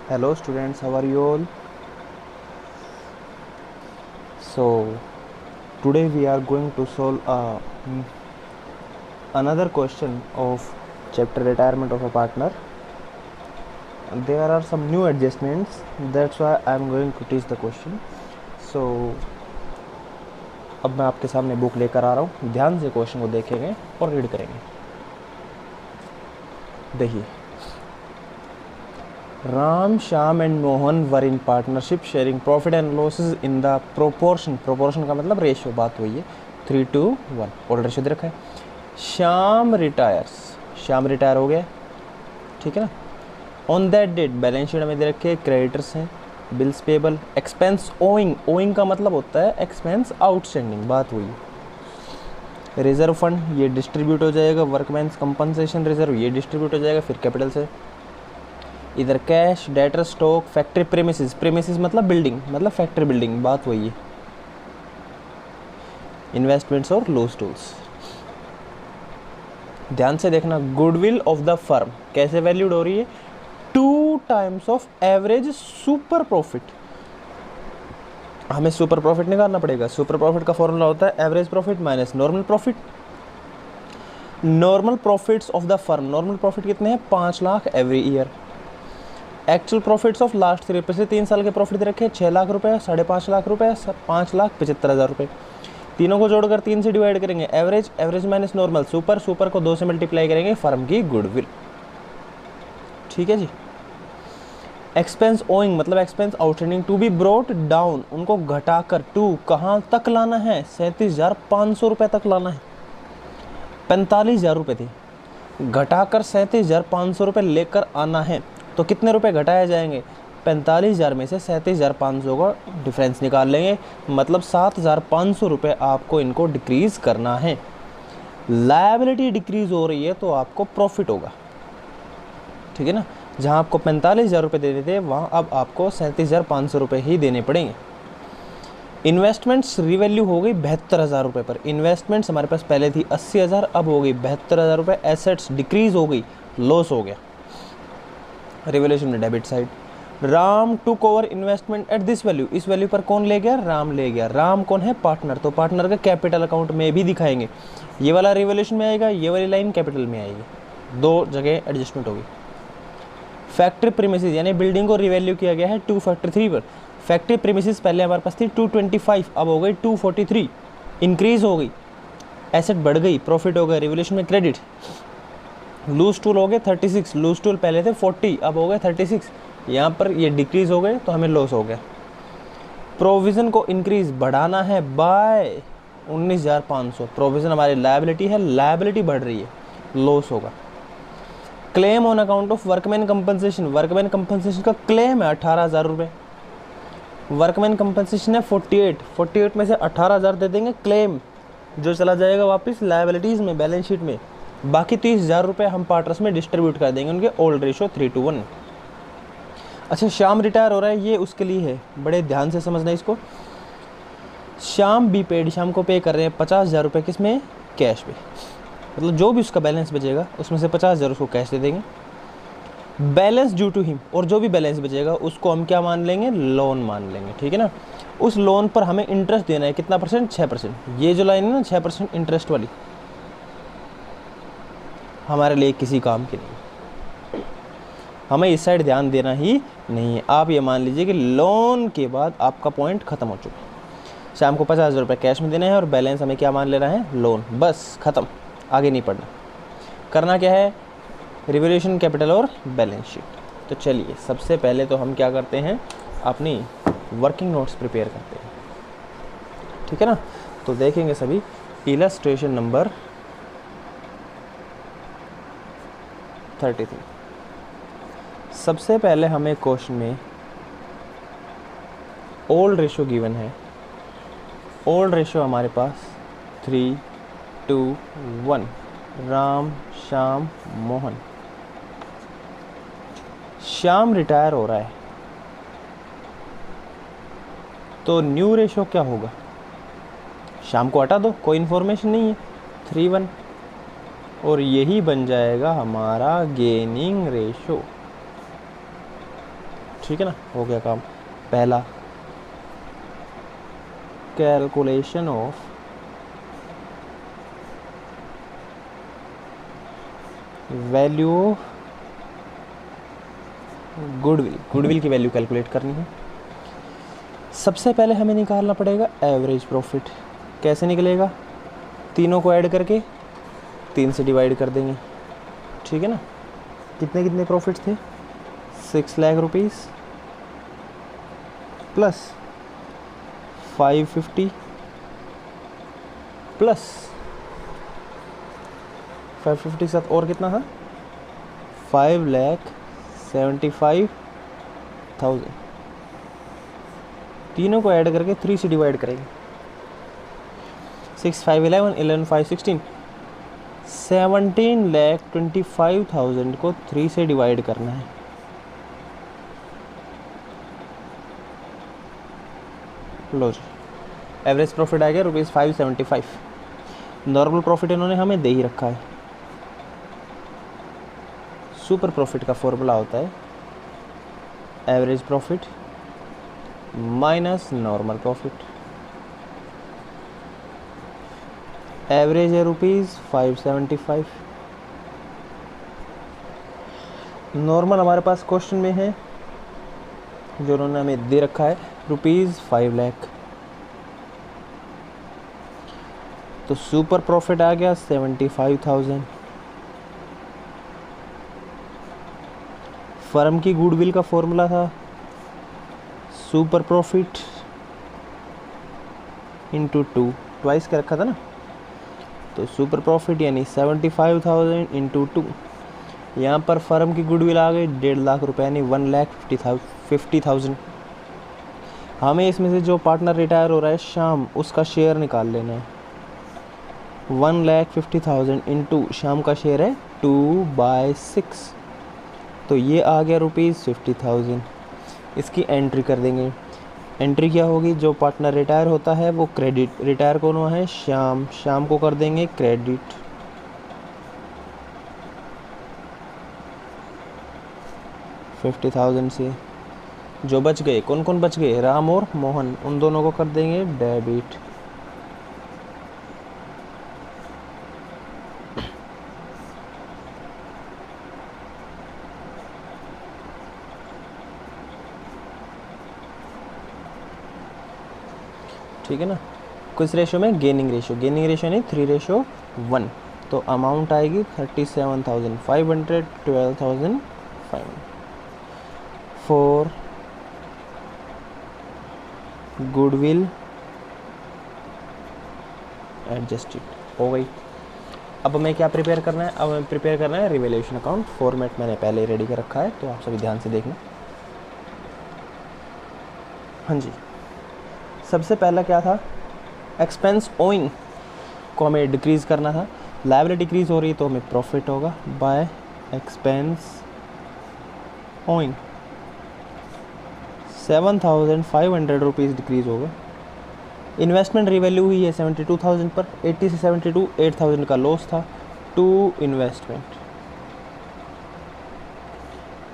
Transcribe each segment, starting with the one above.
Hello students, how are you all? So today we are going to solve another question of chapter retirement of a partner. There are some new adjustments, that's why I am going to teach the question. So अब मैं आपके सामने book लेकर आ रहा हूँ, ध्यान से question को देखेंगे और रीड करेंगे। देखिए, Ram, Shyam and Mohan were in partnership sharing profit and losses in the proportion, proportion का मतलब रेशियो, बात हुई है 3:1, ओल्ड रेशियो दे रखा है। श्याम रिटायर्स, श्याम रिटायर हो गया, ठीक है ना। On that date balance sheet हमें दे रखे हैं, क्रेडिटर्स हैं, bills payable, expense owing, owing का मतलब होता है एक्सपेंस आउटस्टैंडिंग, बात हुई है। रिजर्व फंड ये डिस्ट्रीब्यूट हो जाएगा, वर्कमैन्स कंपनसेशन रिजर्व ये डिस्ट्रीब्यूट हो जाएगा फिर कैपिटल से। इधर cash, debtor, stock, factory premises, premises मतलब बिल्डिंग, मतलब फैक्ट्री बिल्डिंग, बात वही है। इन्वेस्टमेंट्स और लूज टूल्स। ध्यान से देखना, गुडविल ऑफ द फर्म कैसे वैल्यूड हो रही है, 2 times of average super profit. हमें सुपर प्रॉफिट निकालना पड़ेगा। सुपर प्रॉफिट का फॉर्मूला होता है average profit minus normal profit. Normal profits of the firm, normal profit कितने हैं, 5 lakh every year. Actual profits of last 3 पिछले 3 साल के प्रॉफिट दे रखे हैं 6 लाख रुपए, 5.5 लाख रुपए, 5,75,000 रुपए। तीनों को जोड़कर 3 से डिवाइड करेंगे, average, average minus normal, super, super को 2 से मल्टीप्लाई करेंगे, फर्म की गुडविल, ठीक है जी। एक्सपेंस ओइंग मतलब expense outstanding to be brought down, उनको घटाकर टू कहाँ तक लाना है, 37,500 रुपये तक लाना है। 45,000 रुपये थी, घटाकर 37,500 रुपये लेकर आना है। तो कितने रुपए घटाए जाएंगे, 45,000 में से 37,500 का डिफरेंस निकाल लेंगे, मतलब 7,500 रुपये आपको इनको डिक्रीज़ करना है। लायबिलिटी डिक्रीज़ हो रही है तो आपको प्रॉफिट होगा, ठीक है ना। जहां आपको 45,000 रुपये देने थे वहां अब आपको 37,500 रुपये ही देने पड़ेंगे। इन्वेस्टमेंट्स रिवैल्यू हो गई 72,000 रुपये पर। इन्वेस्टमेंट्स हमारे पास पहले थी 80,000, अब हो गई 72,000 रुपये। एसेट्स डिक्रीज़ हो गई, लॉस हो गया। रिवैल्यूएशन में debit side. Ram took over investment at this value, इस वैल्यू पर कौन ले गया, राम ले गया। राम कौन है, पार्टनर, तो पार्टनर का कैपिटल अकाउंट में भी दिखाएंगे। ये वाला रिवैल्यूएशन में आएगा, ये वाली लाइन कैपिटल में आएगी, 2 जगह एडजस्टमेंट होगी। फैक्ट्री प्रीमिसेस यानी बिल्डिंग को रिवैल्यू किया गया है 243 पर। फैक्ट्री प्रीमिसेस पहले हमारे पास थी 225, अब हो गई 243, इंक्रीज हो गई, एसेट बढ़ गई, प्रॉफिट हो गया, रिवैल्यूएशन में क्रेडिट। लूज टूल हो गए 36, लूज टूल पहले थे 40, अब हो गए 36, यहाँ पर ये डिक्रीज हो गए तो हमें लॉस हो गया। प्रोविज़न को इंक्रीज बढ़ाना है बाय 19,500, प्रोविज़न हमारी लायबिलिटी है, लायबिलिटी बढ़ रही है, लॉस होगा। Claim on account of workman compensation, workman compensation का क्लेम है 18,000 रुपये। वर्कमैन कंपनसेशन है 48 में से 18,000 दे देंगे क्लेम, जो चला जाएगा वापस लायबिलिटीज़ में, बैलेंस शीट में। बाकी 30,000 रुपये हम पार्टनर्स में डिस्ट्रीब्यूट कर देंगे, उनके ओल्ड रेशियो 3:1। अच्छा, श्याम रिटायर हो रहा है, ये उसके लिए है, बड़े ध्यान से समझना इसको। श्याम बी पेड, श्याम को पे कर रहे हैं 50,000 रुपये, किस में, कैश पे, मतलब जो भी उसका बैलेंस बचेगा उसमें से 50,000 उसको कैश दे देंगे। बैलेंस ड्यू टू हिम, और जो भी बैलेंस बचेगा उसको हम क्या मान लेंगे, लोन मान लेंगे, ठीक है ना। उस लोन पर हमें इंटरेस्ट देना है, कितना परसेंट, 6%। ये जो लाइन है ना 6% इंटरेस्ट वाली, हमारे लिए किसी काम की नहीं, हमें इस साइड ध्यान देना ही नहीं है। आप ये मान लीजिए कि लोन के बाद आपका पॉइंट खत्म हो चुका है। शाम को 50,000 रुपये कैश में देने हैं और बैलेंस हमें क्या मान लेना है, लोन, बस खत्म, आगे नहीं पढ़ना। करना क्या है, रिवैल्यूएशन, कैपिटल और बैलेंस शीट। तो चलिए सबसे पहले तो हम क्या करते हैं, अपनी वर्किंग नोट्स प्रिपेयर करते हैं, ठीक है ना। तो देखेंगे सभी इलस्ट्रेशन नंबर 33। सबसे पहले हमें क्वेश्चन में ओल्ड रेशियो गिवन है। ओल्ड रेशियो हमारे पास 3:1, राम, श्याम, मोहन। श्याम रिटायर हो रहा है तो न्यू रेशियो क्या होगा, श्याम को हटा दो, कोई इन्फॉर्मेशन नहीं है, 3:1, और यही बन जाएगा हमारा गेनिंग रेशियो। ठीक है ना, हो गया काम पहला। Calculation of value goodwill, goodwill की वैल्यू कैलकुलेट करनी है। सबसे पहले हमें निकालना पड़ेगा एवरेज प्रॉफिट। कैसे निकलेगा? तीनों को ऐड करके 3 से डिवाइड कर देंगे, ठीक है ना। कितने कितने प्रॉफिट थे? 6 लाख रुपीज़ प्लस 550 प्लस 550 के साथ और कितना था? 5,75,000। तीनों को ऐड करके 3 से डिवाइड करेंगे। 6, 5, 11, 11, 5, 16, 17,25,000 को 3 से डिवाइड करना है। लो जी, एवरेज प्रॉफिट आ गया ₹575। नॉर्मल प्रॉफिट इन्होंने हमें दे ही रखा है। सुपर प्रॉफिट का फॉर्मूला होता है average profit minus normal profit. Average है ₹575, नॉर्मल हमारे पास क्वेश्चन में है जो उन्होंने हमें दे रखा है ₹5 लाख। तो सुपर प्रॉफिट आ गया 75,000। फर्म की गुडविल का फॉर्मूला था सुपर प्रॉफिट इंटू 2, ट्वाइस का रखा था ना। तो सुपर प्रॉफिट यानी 75,000 इंटू 2। यहाँ पर फर्म की गुडविल आ गई 1.5 लाख रुपए यानी 1,50,000। हमें इसमें से जो पार्टनर रिटायर हो रहा है शाम, उसका शेयर निकाल लेना है। 1,50,000 इंटू शाम का शेयर है 2/6, तो ये आ गया ₹50,000। इसकी एंट्री कर देंगे। एंट्री क्या होगी? जो पार्टनर रिटायर होता है वो क्रेडिट, रिटायर कौन हुआ है? शाम, शाम को कर देंगे क्रेडिट। $50,000 से जो बच गए, कौन कौन बच गए? राम और मोहन, उन दोनों को कर देंगे डेबिट। ठीक है ना। किस रेशो में? Gaining ratio. गेनिंग रेशो नहीं 3:1। तो अमाउंट आएगी 37,500, 12,500 फॉर गुडविल एडजस्टेड। हो गई। अब हमें क्या प्रिपेयर करना है? अब हमें प्रिपेयर करना है रिवैल्यूएशन अकाउंट। फॉर्मेट मैंने पहले ही रेडी कर रखा है, तो आप सभी ध्यान से देखना। हाँ जी, सबसे पहला क्या था? एक्सपेंस ओइंग को हमें डिक्रीज़ करना था। लायबिलिटी डिक्रीज़ हो रही तो हमें प्रॉफिट होगा बाय एक्सपेंस ओइंग। 7,500 डिक्रीज़ होगा। इन्वेस्टमेंट रिवैल्यू हुई है 72,000 पर। 80 से 72, 8,000 का लॉस था टू इन्वेस्टमेंट,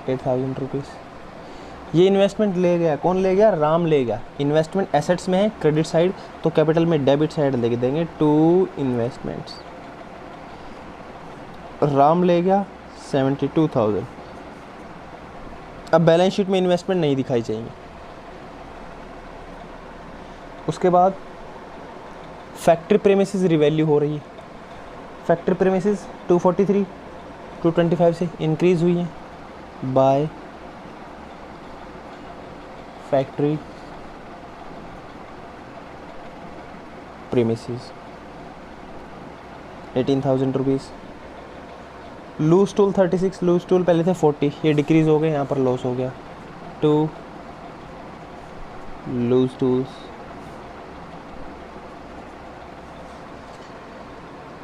8,000 रुपीज़। ये इन्वेस्टमेंट ले गया, कौन ले गया? राम ले गया। इन्वेस्टमेंट एसेट्स में है, क्रेडिट साइड, तो कैपिटल में डेबिट साइड लिख देंगे टू इन्वेस्टमेंट्स। राम ले गया 72,000। अब बैलेंस शीट में इन्वेस्टमेंट नहीं दिखाई चाहिए। उसके बाद फैक्ट्री प्रेमिसेस रिवैल्यू हो रही है। फैक्ट्री प्रेमिसेस 243 225 से इंक्रीज हुई है by factory premises 18,000 rupees. Loose tool 36, loose tool पहले थे 40, ये डिक्रीज हो गए, यहाँ पर लॉस हो गया 2 लूज टूल्स।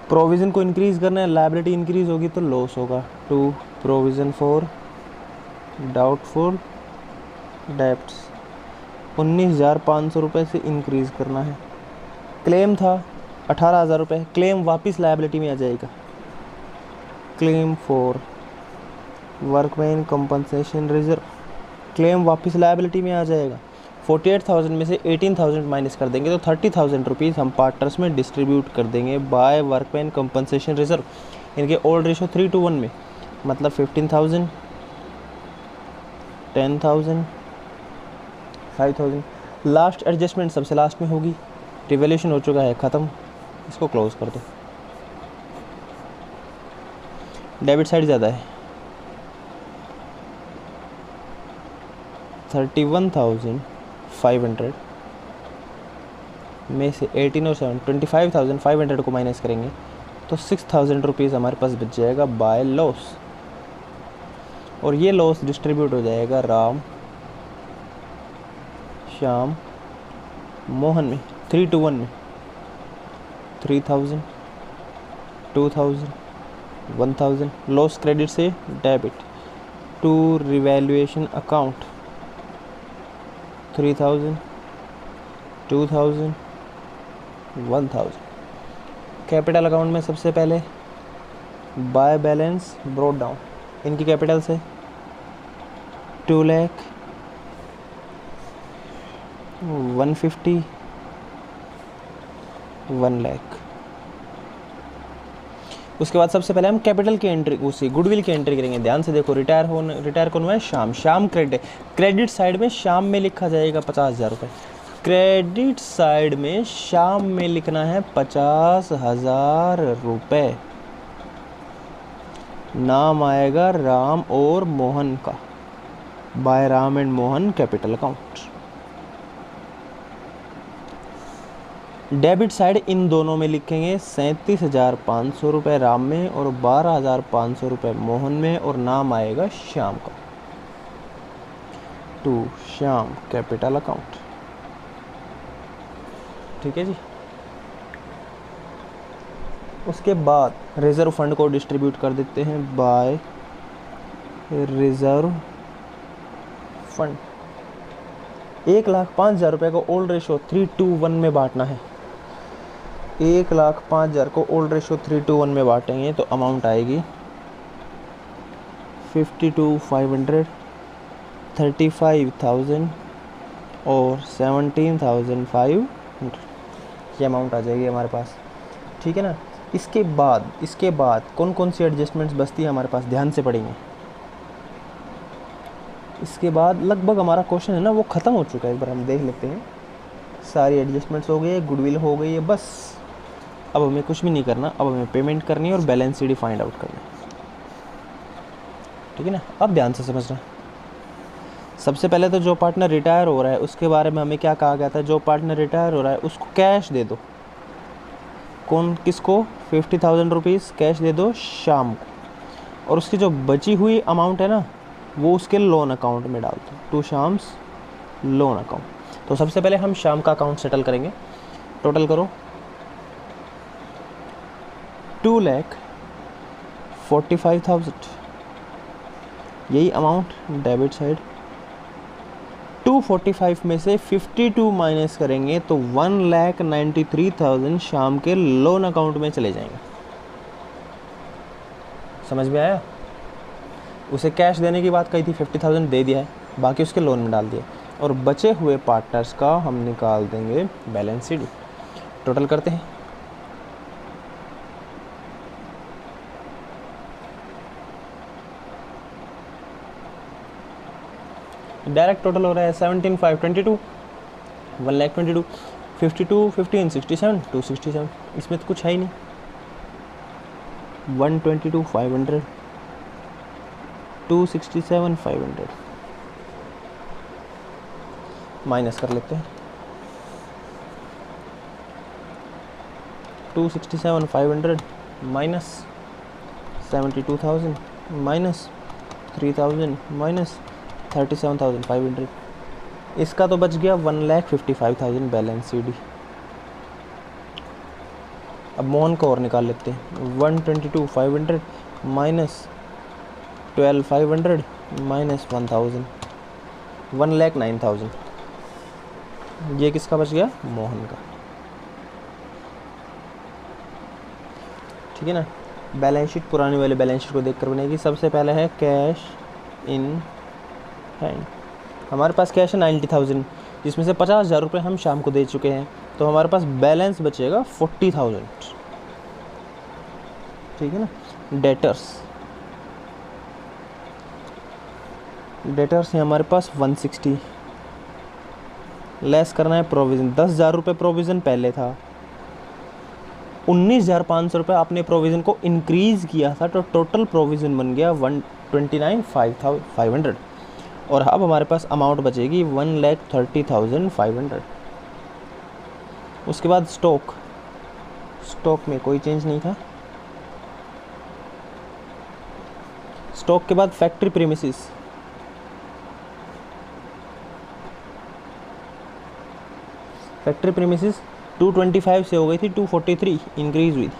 प्रोविज़न को इंक्रीज़ करना है, लायबिलिटी इंक्रीज़ होगी तो लॉस होगा 2 प्रोविज़न फॉर डाउटफुल डेब्ट्स। 19,500 रुपये से इंक्रीज़ करना है। क्लेम था 18,000 रुपये, क्लेम वापस लायबिलिटी में आ जाएगा। Claim for workman compensation reserve claim वापस लायबिलिटी में आ जाएगा। 48,000 में से 18,000 माइनस कर देंगे तो 30,000 रुपीज़ हम पार्टनर्स में डिस्ट्रीब्यूट कर देंगे बाय वर्कमैन कंपनसेशन रिजर्व। इनके ओल्ड रेशो 3:1 में, मतलब 15,000, 10,000, 5,000। लास्ट एडजस्टमेंट सबसे लास्ट में होगी। रिवैल्यूएशन हो चुका है ख़त्म, इसको क्लोज कर दो। डेबिट साइड ज़्यादा है, 31,500 में से 18 और 7 25,500 को माइनस करेंगे तो 6,000 रुपीज़ हमारे पास बच जाएगा बाय लॉस। और ये लॉस डिस्ट्रीब्यूट हो जाएगा राम, श्याम, मोहन में 3:1 में। 3,000, 2,000, 1,000 लॉस क्रेडिट से debit to revaluation account. 3,000, 2,000, 1,000। Capital account में सबसे पहले बाय बैलेंस ब्रॉट डाउन। इनकी कैपिटल से 2 लाख, 150, 1 लाख। उसके बाद सबसे पहले हम कैपिटल की एंट्री, उसी गुडविल की एंट्री करेंगे। ध्यान से देखो, रिटायर कौन हुआ है? श्याम क्रेडिट साइड में श्याम में लिखा जाएगा 50,000 रुपये। क्रेडिट साइड में श्याम में लिखना है 50,000 रुपये। नाम आएगा राम और मोहन का, by Ram and Mohan capital account. Debit side इन दोनों में लिखेंगे 37,500 रुपये राम में और 12,500 रुपये मोहन में, और नाम आएगा श्याम का, टू श्याम कैपिटल अकाउंट। ठीक है जी। उसके बाद रिजर्व फंड को डिस्ट्रीब्यूट कर देते हैं बाय रिजर्व फंड। 1,05,000 रुपये को ओल्ड रेशो 3:1 में बांटना है। 1,05,000 को ओल्ड रेशो 3:1 में बांटेंगे तो अमाउंट आएगी 52,500, 35,000 और 17,500। ये अमाउंट आ जाएगी हमारे पास। ठीक है ना। इसके बाद कौन कौन सी एडजस्टमेंट्स बचती है हमारे पास, ध्यान से पढ़ेंगे। इसके बाद लगभग हमारा क्वेश्चन है ना वो ख़त्म हो चुका है। एक बार हम देख लेते हैं। सारी एडजस्टमेंट्स हो गई है, गुडविल हो गई है, बस अब हमें कुछ भी नहीं करना। अब हमें पेमेंट करनी है और बैलेंस शीट फाइंड आउट करना है। ठीक है ना। अब ध्यान से समझना। सबसे पहले तो जो पार्टनर रिटायर हो रहा है उसके बारे में हमें क्या कहा गया था, जो पार्टनर रिटायर हो रहा है उसको कैश दे दो। कौन किसको? 50,000 रुपीज़ कैश दे दो शाम को, और उसकी जो बची हुई अमाउंट है ना वो उसके लोन अकाउंट में डाल दो, टू शाम्स लोन अकाउंट। तो सबसे पहले हम शाम का अकाउंट सेटल करेंगे। टोटल करो 2,45,000, यही अमाउंट डेबिट साइड। 245 में से 52 माइनस करेंगे तो 1,93,000 शाम के लोन अकाउंट में चले जाएंगे। समझ में आया? उसे कैश देने की बात कही थी, 50,000 दे दिया है, बाकी उसके लोन में डाल दिया, और बचे हुए पार्टनर्स का हम निकाल देंगे बैलेंस शीट। टोटल करते हैं। डायरेक्ट टोटल हो रहा है 17,522, 1,22,000, 52, 15, 67, 267। इसमें तो कुछ है ही नहीं। 122,500, 267,500 माइनस कर लेते हैं। 267,500 माइनस 72,000 माइनस 3,000 माइनस 37,500। इसका तो बच गया 1,55,000 बैलेंस शीट। अब मोहन को और निकाल लेते हैं। 122,500 माइनस 12,500 माइनस 1,000, 1,09,000। ये किसका बच गया? मोहन का। ठीक है ना। बैलेंस शीट पुराने वाले बैलेंस शीट को देखकर बनेगी। सबसे पहले है कैश इन हैंड। हमारे पास कैश है 90,000, जिसमें से 50,000 रुपये हम शाम को दे चुके हैं, तो हमारे पास बैलेंस बचेगा 40,000, ठीक है ना। डेटर्स है हमारे पास 160, लेस करना है प्रोविज़न, 10,000 रुपये प्रोविज़न पहले था, 19,500 रुपये आपने प्रोविज़न को इंक्रीज़ किया था, तो टोटल प्रोविज़न बन गया 129,500, और अब हमारे पास अमाउंट बचेगी 1,30,500। उसके बाद स्टॉक में कोई चेंज नहीं था। स्टॉक के बाद फैक्ट्री प्रीमिसेस, फैक्ट्री प्रीमिसेस 225 से हो गई थी 243, इंक्रीज हुई थी।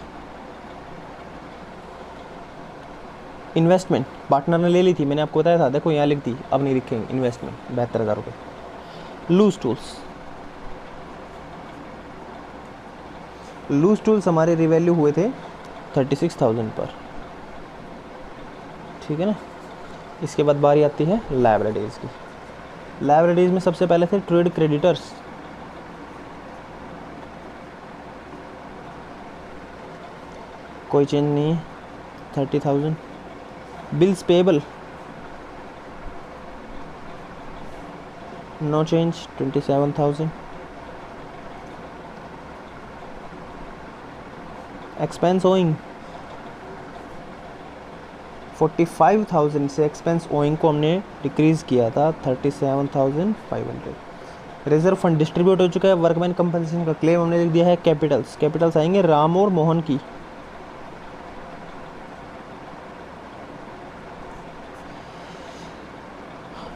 इन्वेस्टमेंट पार्टनर ने ले ली थी, मैंने आपको बताया था, देखो यहाँ लिख दी, अब नहीं लिखेंगे। इन्वेस्टमेंट 72,000 रुपये। लूज टूल्स हमारे रिवैल्यू हुए थे 36,000 पर, ठीक है ना। इसके बाद बारी आती है लायबिलिटीज़ की। लायबिलिटीज़ में सबसे पहले थे ट्रेड क्रेडिटर्स, कोई चेंज नहीं है 30,000। Bills payable no change 27,000। Expense owing 45,000 से एक्सपेंस ओइंग को हमने डिक्रीज़ किया था 37,500। रिजर्व फंड डिस्ट्रीब्यूट हो चुका है। वर्कमैन कंपनसेशन का क्लेम हमने लिख दिया है। कैपिटल्स आएंगे राम और मोहन की,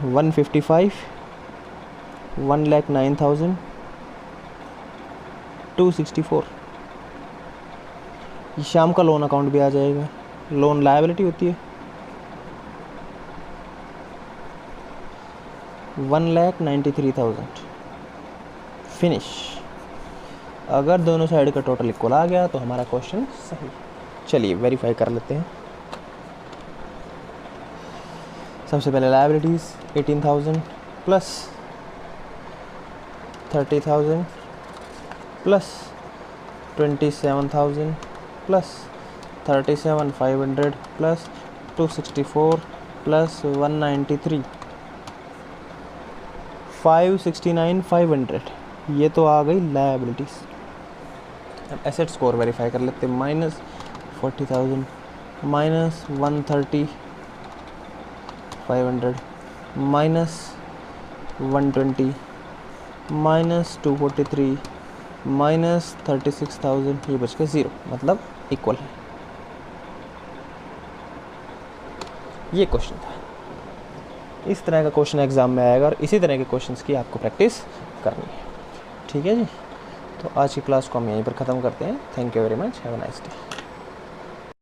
$155, 1,09,264। ये शाम का लोन अकाउंट भी आ जाएगा, लोन लायबिलिटी होती है। 1,93,000 फिनिश। अगर दोनों साइड का टोटल इक्वल आ गया तो हमारा क्वेश्चन सही। चलिए वेरीफाई कर लेते हैं। सबसे पहले liabilities 18,000 plus 30,000 plus 27,000 plus 37,500 plus 264 plus 193 569,500। ये तो आ गई लायबिलिटीज़। अब एसेट स्कोर वेरीफाई कर लेते हैं। -40,000 -130,500 -120 -243 -36,000। ये बच के 0, मतलब इक्वल है। ये क्वेश्चन था। इस तरह का क्वेश्चन एग्जाम में आएगा और इसी तरह के क्वेश्चंस की आपको प्रैक्टिस करनी है, ठीक है जी। तो आज की क्लास को हम यहीं पर ख़त्म करते हैं। Thank you very much, have a nice day.